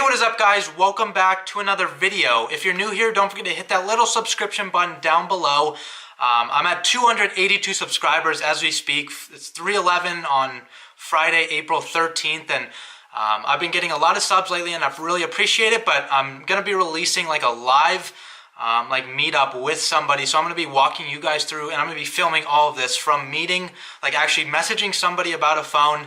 Hey, what is up guys? Welcome back to another video. If you're new here, don't forget to hit that little subscription button down below. I'm at 282 subscribers as we speak. It's 311 on Friday, April 13th, and I've been getting a lot of subs lately and I've really appreciated it, but I'm going to be releasing like a live meetup with somebody. So I'm going to be walking you guys through and I'm going to be filming all of this from meeting, like actually messaging somebody about a phone,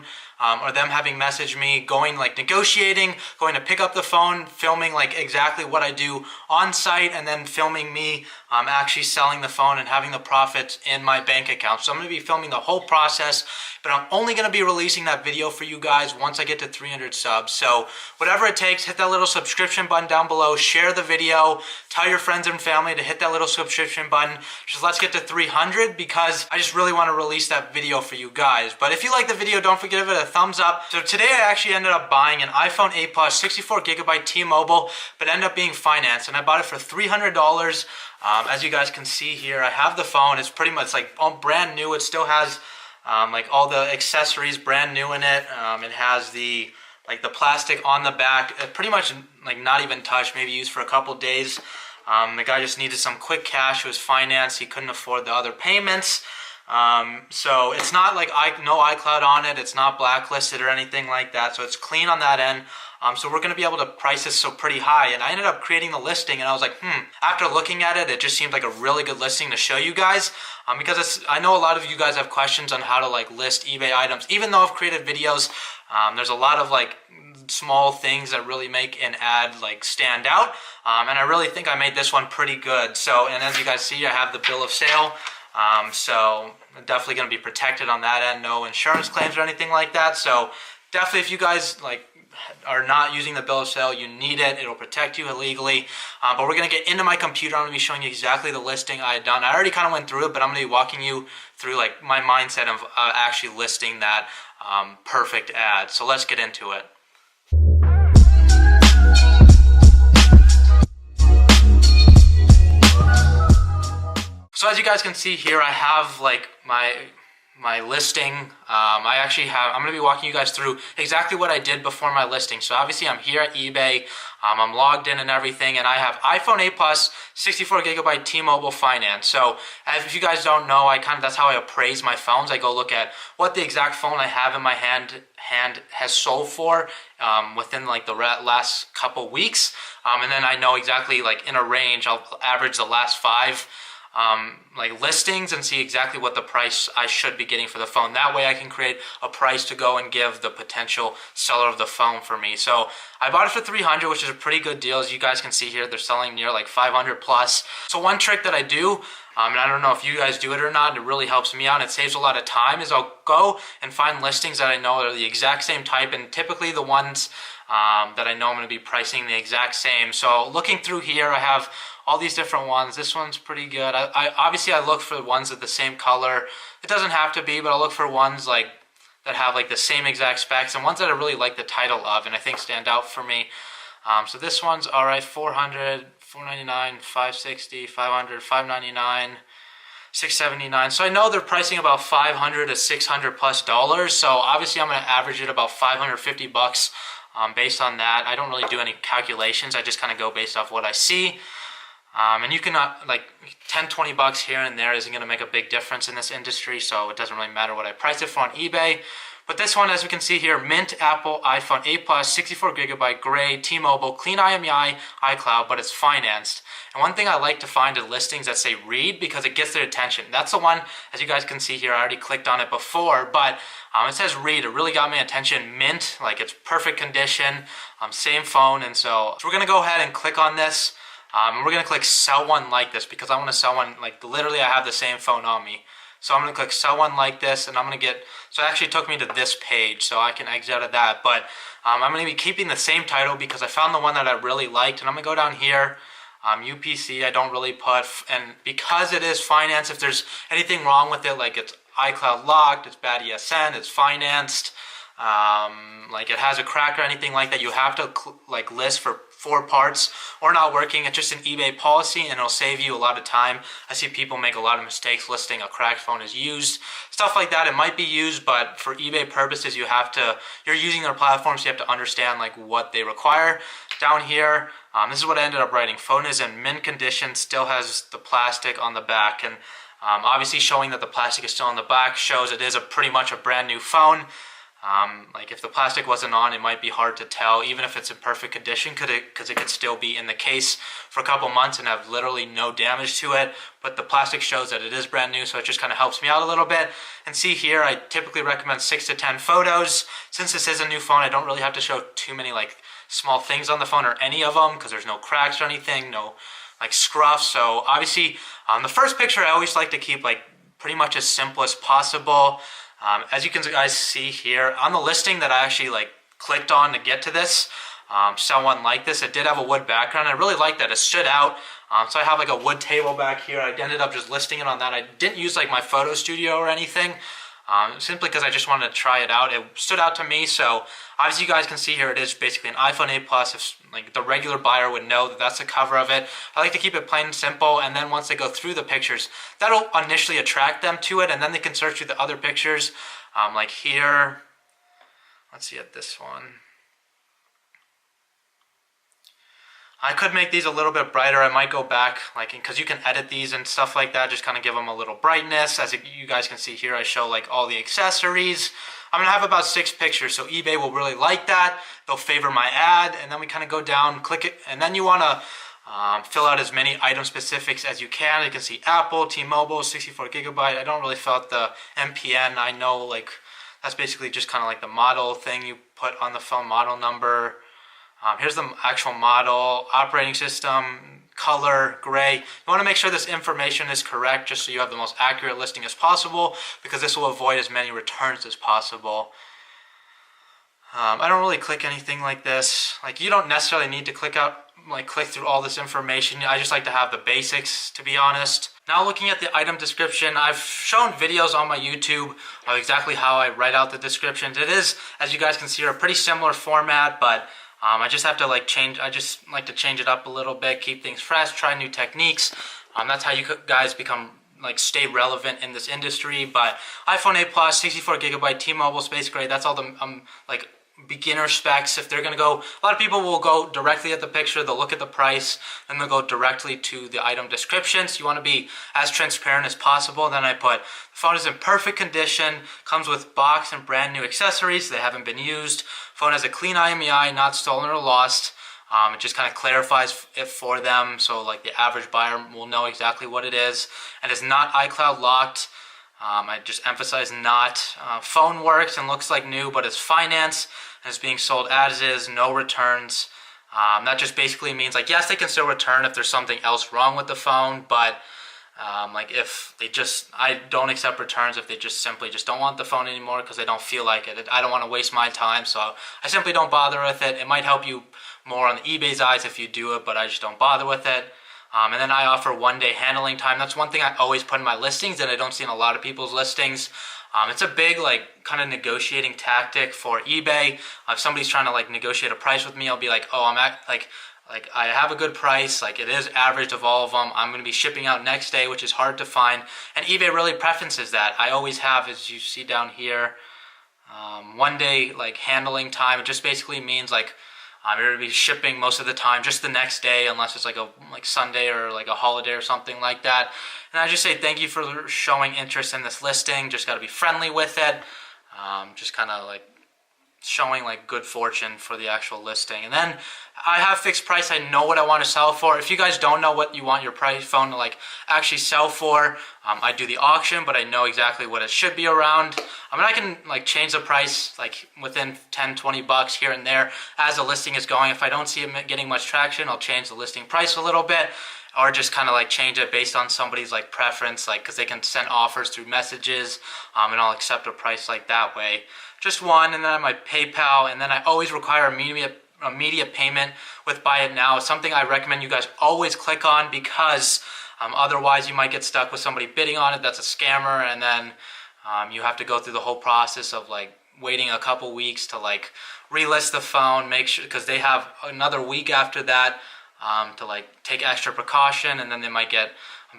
or them having messaged me, going like negotiating, going to pick up the phone, filming like exactly what I do on site, and then filming me actually selling the phone and having the profits in my bank account. So I'm going to be filming the whole process, but I'm only going to be releasing that video for you guys once I get to 300 subs. So whatever it takes, hit that little subscription button down below, share the video, tell your friends and family to hit that little subscription button. Just let's get to 300 because I just really want to release that video for you guys. But if you like the video, don't forget to give it a thumbs up. So today I actually ended up buying an iPhone 8 Plus 64GB T-Mobile, but ended up being financed, and I bought it for $300. As you guys can see here, I have the phone. It's pretty much like all brand new. It still has like all the accessories brand new in it. It has the plastic on the back, pretty much like not even touched, maybe used for a couple days. The guy just needed some quick cash. It was financed. He couldn't afford the other payments. So it's not like no iCloud on it. It's not blacklisted or anything like that. So it's clean on that end. So we're going to be able to price this so pretty high. And I ended up creating the listing and I was like, after looking at it, it just seemed like a really good listing to show you guys. Because I know a lot of you guys have questions on how to like list eBay items. Even though I've created videos, there's a lot of like small things that really make an ad like stand out. And I really think I made this one pretty good. So, and as you guys see, I have the bill of sale. So definitely going to be protected on that end, no insurance claims or anything like that. So definitely if you guys like are not using the bill of sale, you need it. It'll protect you illegally. But we're going to get into my computer. I'm going to be showing you exactly the listing I had done. I already kind of went through it, but I'm going to be walking you through like my mindset of actually listing that perfect ad. So let's get into it. So as you guys can see here, I have like my listing. I'm going to be walking you guys through exactly what I did before my listing. So obviously I'm here at eBay. I'm logged in and everything, and I have iPhone 8 Plus 64GB T-Mobile finance. So if you guys don't know, that's how I appraise my phones. I go look at what the exact phone I have in my hand has sold for within like the last couple weeks, and then I know exactly like in a range. I'll average the last 5 like listings and see exactly what the price I should be getting for the phone. That way I can create a price to go and give the potential seller of the phone for me. So I bought it for $300, which is a pretty good deal. As you guys can see here, they're selling near like $500 plus. So one trick that I do, and I don't know if you guys do it or not, it really helps me out and it saves a lot of time, is I'll go and find listings that I know are the exact same type, and typically the ones that I know I'm going to be pricing the exact same. So looking through here, I have all these different ones. This one's pretty good. Obviously I look for ones with the same color. It doesn't have to be, but I look for ones like that have like the same exact specs and ones that I really like the title of and I think stand out for me. So this one's all right, 400, 499, 560, 500, 599, 679. So I know they're pricing about $500 to $600 plus dollars. So obviously I'm going to average it about $550 based on that. I don't really do any calculations. I just kind of go based off what I see. And you can like 10, 20 bucks here and there isn't going to make a big difference in this industry, so it doesn't really matter what I price it for on eBay. But this one, as we can see here, Mint Apple iPhone 8 Plus 64GB gray T-Mobile clean IMEI iCloud, but it's financed. And one thing I like to find in listings that say read, because it gets their attention. That's the one, as you guys can see here, I already clicked on it before, but it says read. It really got my attention. Mint, like it's perfect condition, same phone, and so we're going to go ahead and click on this. And we're going to click sell one like this because I want to sell one, like literally I have the same phone on me. So I'm going to click sell one like this, and I'm going to get, so it actually took me to this page, so I can exit out of that. But I'm going to be keeping the same title because I found the one that I really liked, and I'm going to go down here. UPC I don't really put, and because it is finance, if there's anything wrong with it, like it's iCloud locked, it's bad ESN, it's financed, like it has a crack or anything like that, you have to like list for 4 parts or not working. It's just an eBay policy, and it'll save you a lot of time. I see people make a lot of mistakes listing a cracked phone as used, stuff like that. It might be used, but for eBay purposes, you're using their platform, so you have to understand like what they require. Down here, this is what I ended up writing. Phone is in mint condition, still has the plastic on the back, and obviously showing that the plastic is still on the back shows it is pretty much a brand new phone. Like if the plastic wasn't on, it might be hard to tell, even if it's in perfect condition, because it could still be in the case for a couple months and have literally no damage to it. But the plastic shows that it is brand new, so it just kind of helps me out a little bit. And see here, I typically recommend 6 to 10 photos. Since this is a new phone, I don't really have to show too many like small things on the phone or any of them, because there's no cracks or anything, no like scruffs. So obviously, the first picture I always like to keep like pretty much as simple as possible. As you can guys see here, on the listing that I actually like clicked on to get to this, someone like this, it did have a wood background. I really like that. It stood out. So I have like a wood table back here. I ended up just listing it on that. I didn't use like my photo studio or anything, simply because I just wanted to try it out. It stood out to me. So obviously you guys can see here, it is basically an iPhone 8 Plus. If like the regular buyer would know that that's the cover of it. I like to keep it plain and simple, and then once they go through the pictures, that'll initially attract them to it, and then they can search through the other pictures. Like here, let's see at this one. I could make these a little bit brighter. I might go back, like, because you can edit these and stuff like that, just kind of give them a little brightness. As you guys can see here, I show like all the accessories. I'm gonna have about 6 pictures, so eBay will really like that. They'll favor my ad, and then we kind of go down, click it, and then you wanna fill out as many item specifics as you can. You can see Apple, T-Mobile, 64 gigabyte. I don't really fill out the MPN. I know like that's basically just kind of like the model thing you put on the phone, model number. Here's the actual model, operating system, color, gray. You want to make sure this information is correct just so you have the most accurate listing as possible, because this will avoid as many returns as possible. I don't really click anything like this. Like you don't necessarily need to click through all this information. I just like to have the basics, to be honest. Now looking at the item description, I've shown videos on my YouTube of exactly how I write out the descriptions. It is, as you guys can see, a pretty similar format, but I just have to like change. I just like to change it up a little bit, keep things fresh, try new techniques. That's how you guys become like stay relevant in this industry. But iPhone 8 Plus, 64 gigabyte, T-Mobile, space gray. That's all the like beginner specs. If they're gonna go, a lot of people will go directly at the picture. They'll look at the price, and they'll go directly to the item description. So you want to be as transparent as possible. Then I put the phone is in perfect condition, comes with box and brand new accessories. They haven't been used. Phone has a clean IMEI, not stolen or lost. It just kind of clarifies it for them, so like the average buyer will know exactly what it is, and it's not iCloud locked. I just emphasize not. Phone works and looks like new, but it's finance and it's being sold as is, no returns. That just basically means like, yes, they can still return if there's something else wrong with the phone, but like if they I don't accept returns if they simply don't want the phone anymore because they don't feel like it. I don't want to waste my time, so I simply don't bother with it. It might help you more on the eBay's eyes if you do it, but I just don't bother with it. And then I offer 1-day handling time. That's one thing I always put in my listings that I don't see in a lot of people's listings. It's a big like kind of negotiating tactic for eBay. If somebody's trying to like negotiate a price with me, I'll be like, oh, I'm at like I have a good price, like it is averaged of all of them. I'm going to be shipping out next day, which is hard to find. And eBay really preferences that. I always have, as you see down here, 1-day like handling time. It just basically means like I'm going to be shipping most of the time just the next day, unless it's like a Sunday or like a holiday or something like that. And I just say thank you for showing interest in this listing. Just got to be friendly with it. Just kind of like showing like good fortune for the actual listing. And then I have fixed price. I know what I want to sell for. If you guys don't know what you want your phone to like actually sell for, I do the auction, but I know exactly what it should be around. I mean, I can like change the price like within 10-20 bucks here and there as the listing is going. If I don't see it getting much traction, I'll change the listing price a little bit, or just kind of like change it based on somebody's like preference, like because they can send offers through messages, and I'll accept a price like that way. Just one, and then I have my PayPal, and then I always require immediate payment with Buy It Now. It's something I recommend you guys always click on, because otherwise you might get stuck with somebody bidding on it that's a scammer, and then you have to go through the whole process of like waiting a couple weeks to like relist the phone, make sure, because they have another week after that to like take extra precaution, and then they might get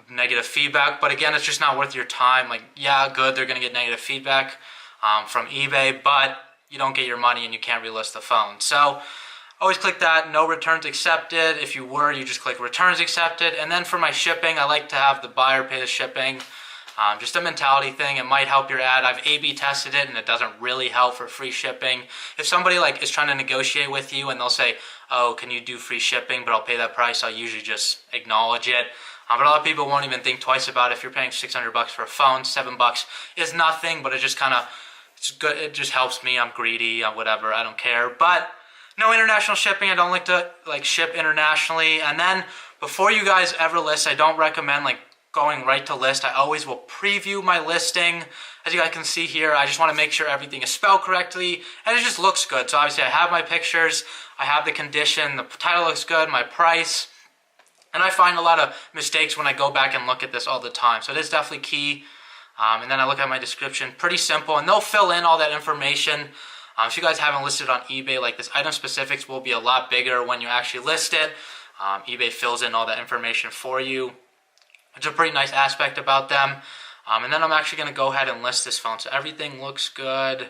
negative feedback. But again, it's just not worth your time. Like, yeah, good, they're gonna get negative feedback from eBay, but you don't get your money and you can't relist the phone. So always click that, no returns accepted. If you were, you just click returns accepted. And then for my shipping, I like to have the buyer pay the shipping. Just a mentality thing. It might help your ad. I've A/B tested it and it doesn't really help for free shipping. If somebody like is trying to negotiate with you and they'll say, oh, can you do free shipping, but I'll pay that price, I'll usually just acknowledge it. But a lot of people won't even think twice about it. If you're paying $600 for a phone, $7 is nothing, but it just kind of, it's good. It just helps me. I'm greedy, whatever, I don't care. But no international shipping. I don't like to like ship internationally. And then before you guys ever list, I don't recommend like going right to list. I always will preview my listing. As you guys can see here, I just want to make sure everything is spelled correctly and it just looks good. So obviously I have my pictures, I have the condition, the title looks good, my price, and I find a lot of mistakes when I go back and look at this all the time. So it is definitely key. And then I look at my description, pretty simple, and they'll fill in all that information. If you guys haven't listed on eBay, like this item specifics will be a lot bigger when you actually list it. eBay fills in all that information for you. It's a pretty nice aspect about them. And then I'm actually going to go ahead and list this phone. So everything looks good.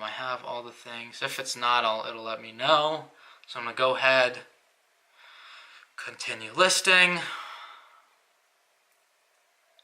I have all the things. If it's not, it'll let me know. So I'm going to go ahead, continue listing.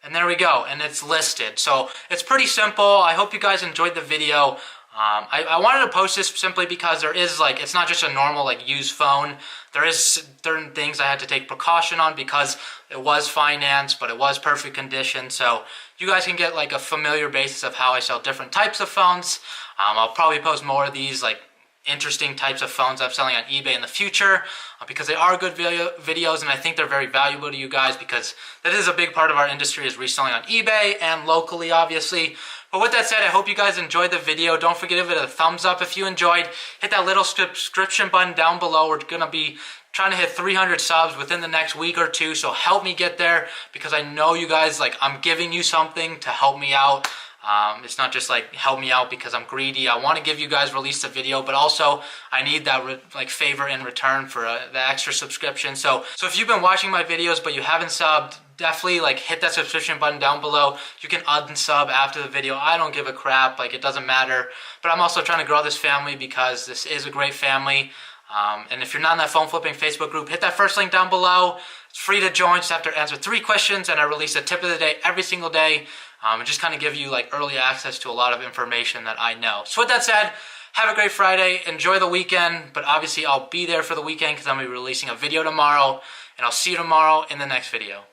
And there we go, and it's listed. So it's pretty simple. I hope you guys enjoyed the video. I wanted to post this simply because there is like, it's not just a normal like used phone. There is certain things I had to take precaution on because it was financed, but it was perfect condition. So you guys can get like a familiar basis of how I sell different types of phones. I'll probably post more of these like interesting types of phones I'm selling on eBay in the future because they are good videos, and I think they're very valuable to you guys because that is a big part of our industry, is reselling on eBay and locally, obviously. But with that said, I hope you guys enjoyed the video. Don't forget to give it a thumbs up if you enjoyed. Hit that little subscription button down below. We're going to be trying to hit 300 subs within the next week or two, so help me get there because I know you guys, like, I'm giving you something to help me out. It's not just like help me out because I'm greedy. I want to give you guys release a video, but also I need that like favor in return for the extra subscription. So if you've been watching my videos but you haven't subbed, definitely like hit that subscription button down below. You can unsub after the video. I don't give a crap. Like, it doesn't matter. But I'm also trying to grow this family because this is a great family. And if you're not in that phone flipping Facebook group, hit that first link down below. It's free to join. Just have to answer 3 questions, and I release a tip of the day every single day. And just kind of give you like early access to a lot of information that I know. So with that said, have a great Friday. Enjoy the weekend. But obviously I'll be there for the weekend because I'm going to be releasing a video tomorrow. And I'll see you tomorrow in the next video.